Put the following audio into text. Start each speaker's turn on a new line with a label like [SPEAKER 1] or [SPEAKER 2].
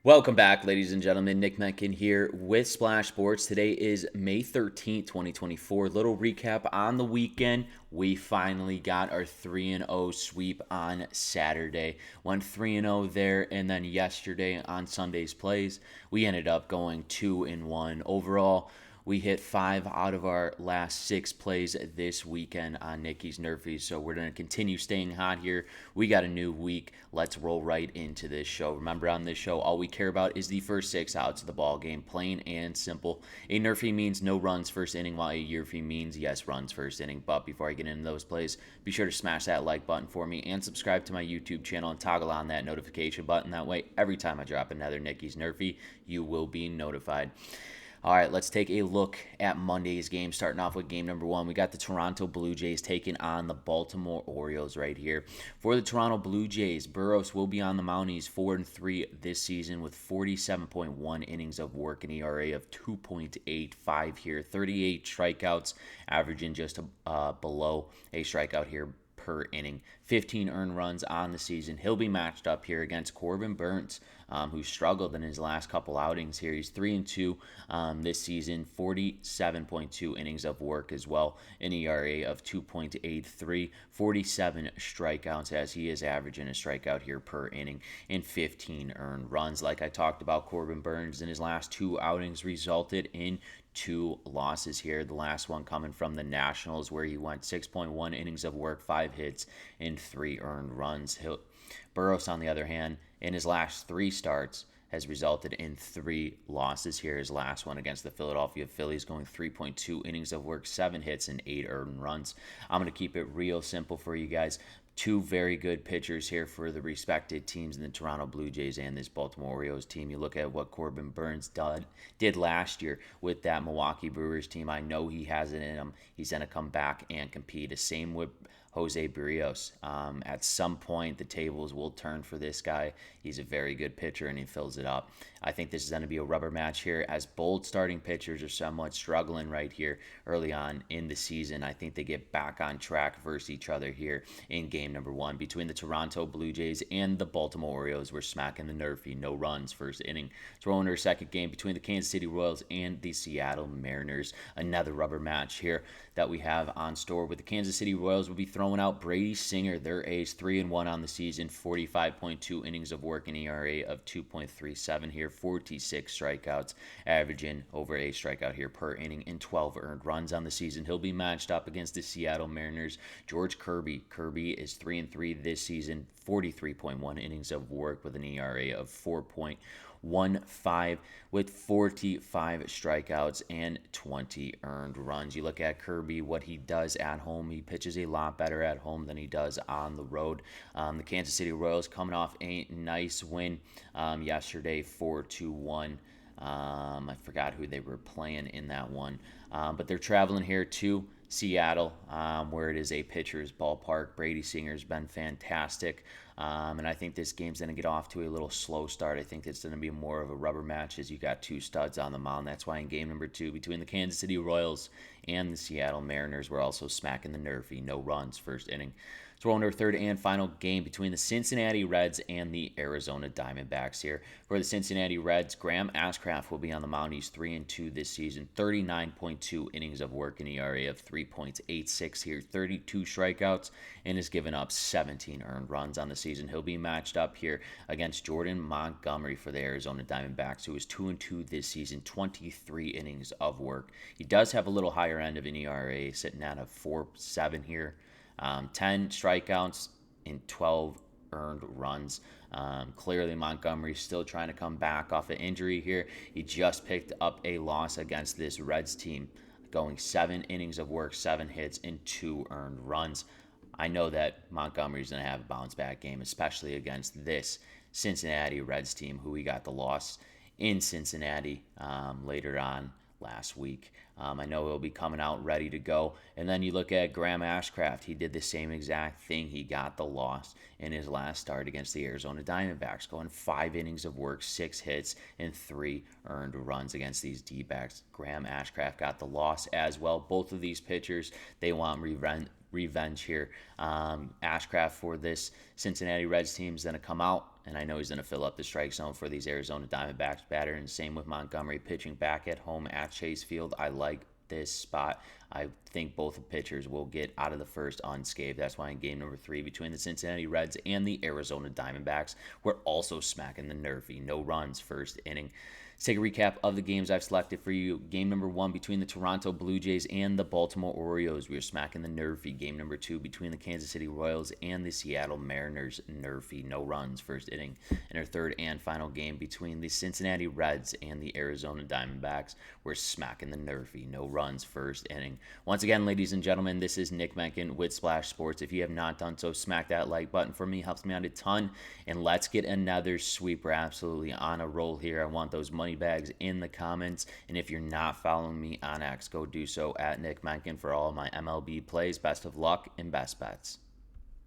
[SPEAKER 1] Welcome back, ladies and gentlemen. Nick Menken here with Splash Sports. Today is May 13th, 2024. Little recap on the weekend. We finally got our 3-0 sweep on Saturday. Went 3-0 there, and then yesterday on Sunday's plays, we ended up going 2-1. Overall, we hit 5 out of our last 6 plays this weekend on Nikki's NRFI, so we're going to continue staying hot here. We got a new week. Let's roll right into this show. Remember, on this show, all we care about is the first 6 outs of the ball game, plain and simple. A NRFI means no runs first inning, while a YRFI means yes runs first inning. But before I get into those plays, be sure to smash that like button for me and subscribe to my YouTube channel and toggle on that notification button. That way, every time I drop another Nikki's NRFI, you will be notified. All right, let's take a look at Monday's game. Starting off with game number 1, we got the Toronto Blue Jays taking on the Baltimore Orioles right here. For the Toronto Blue Jays, Burroughs will be on the mound. He's 4-3 this season with 47.1 innings of work, an ERA of 2.85 here, 38 strikeouts, averaging just below a strikeout here per inning. 15 earned runs on the season. He'll be matched up here against Corbin Burns, who struggled in his last couple outings here. He's 3-2 this season, 47.2 innings of work as well, an ERA of 2.83, 47 strikeouts as he is averaging a strikeout here per inning, and 15 earned runs. Like I talked about, Corbin Burns in his last 2 outings resulted in 2 losses here. The last one coming from the Nationals, where he went 6.1 innings of work, 5 hits, and 3 earned runs. Burroughs, on the other hand, in his last 3 starts, has resulted in 3 losses here. His last one against the Philadelphia Phillies, going 3.2 innings of work, 7 hits, and 8 earned runs. I'm going to keep it real simple for you guys. 2 very good pitchers here for the respected teams in the Toronto Blue Jays and this Baltimore Orioles team. You look at what Corbin Burns did last year with that Milwaukee Brewers team. I know he has it in him. He's going to come back and compete. The same with Jose Barrios. At some point, the tables will turn for this guy. He's a very good pitcher, and he fills it up. I think this is going to be a rubber match here, as both starting pitchers are somewhat struggling right here early on in the season. I think they get back on track versus each other here in game number 1. Between the Toronto Blue Jays and the Baltimore Orioles, we're smacking the NRFI. No runs first inning. Throwing our second game between the Kansas City Royals and the Seattle Mariners. Another rubber match here that we have on store, with the Kansas City Royals will be throwing out Brady Singer, their ace, 3-1 on the season, 45.2 innings of work, an ERA of 2.37 here, 46 strikeouts, averaging over a strikeout here per inning, and 12 earned runs on the season. He'll be matched up against the Seattle Mariners. George Kirby. Kirby is 3-3 this season, 43.1 innings of work with an ERA of 4.15 with 45 strikeouts and 20 earned runs. You look at Kirby, what he does at home, he pitches a lot better at home than he does on the road. The Kansas City Royals coming off a nice win yesterday, 4-1. I forgot who they were playing in that one, but they're traveling here to Seattle, where it is a pitcher's ballpark. Brady Singer's been fantastic, and I think this game's going to get off to a little slow start. I think it's going to be more of a rubber match, as you got 2 studs on the mound. That's why in game number 2, between the Kansas City Royals and the Seattle Mariners, we're also smacking the NRFI. No runs first inning. Throwing our third and final game between the Cincinnati Reds and the Arizona Diamondbacks here. For the Cincinnati Reds, Graham Ashcraft will be on the mound. He's 3-2 this season, 39.2 innings of work, an ERA of 3.86 here, 32 strikeouts, and has given up 17 earned runs on the season. He'll be matched up here against Jordan Montgomery for the Arizona Diamondbacks, who is 2-2 this season, 23 innings of work. He does have a little higher end of an ERA, sitting at a 4.7 here. 10 strikeouts and 12 earned runs. Clearly, Montgomery's still trying to come back off an injury here. He just picked up a loss against this Reds team, going 7 innings of work, 7 hits, and 2 earned runs. I know that Montgomery's going to have a bounce-back game, especially against this Cincinnati Reds team, who we got the loss in Cincinnati later on last week. I know he'll be coming out ready to go. And then you look at Graham Ashcraft. He did the same exact thing. He got the loss in his last start against the Arizona Diamondbacks, going 5 innings of work, 6 hits, and 3 earned runs against these D-backs. Graham Ashcraft got the loss as well. Both of these pitchers, they want revenge here. Ashcraft for this Cincinnati Reds team is going to come out and I know he's going to fill up the strike zone for these Arizona Diamondbacks batter, and same with Montgomery pitching back at home at Chase Field. I like this spot. I think both pitchers will get out of the first unscathed. That's why in game number 3 between the Cincinnati Reds and the Arizona Diamondbacks, we're also smacking the NRFI. No runs first inning. Let's take a recap of the games I've selected for you. Game number 1 between the Toronto Blue Jays and the Baltimore Orioles. We are smacking the NRFI. Game number 2 between the Kansas City Royals and the Seattle Mariners. NRFI. No runs first inning. And our third and final game between the Cincinnati Reds and the Arizona Diamondbacks. We're smacking the NRFI. No runs first inning. Once again, ladies and gentlemen, this is Nick Menken with Splash Sports. If you have not done so, smack that like button for me. Helps me out a ton. And let's get another sweep. We're absolutely on a roll here. I want those money bags in the comments. And if you're not following me on X, go do so at Nick Menken for all of my MLB plays. Best of luck and best bets.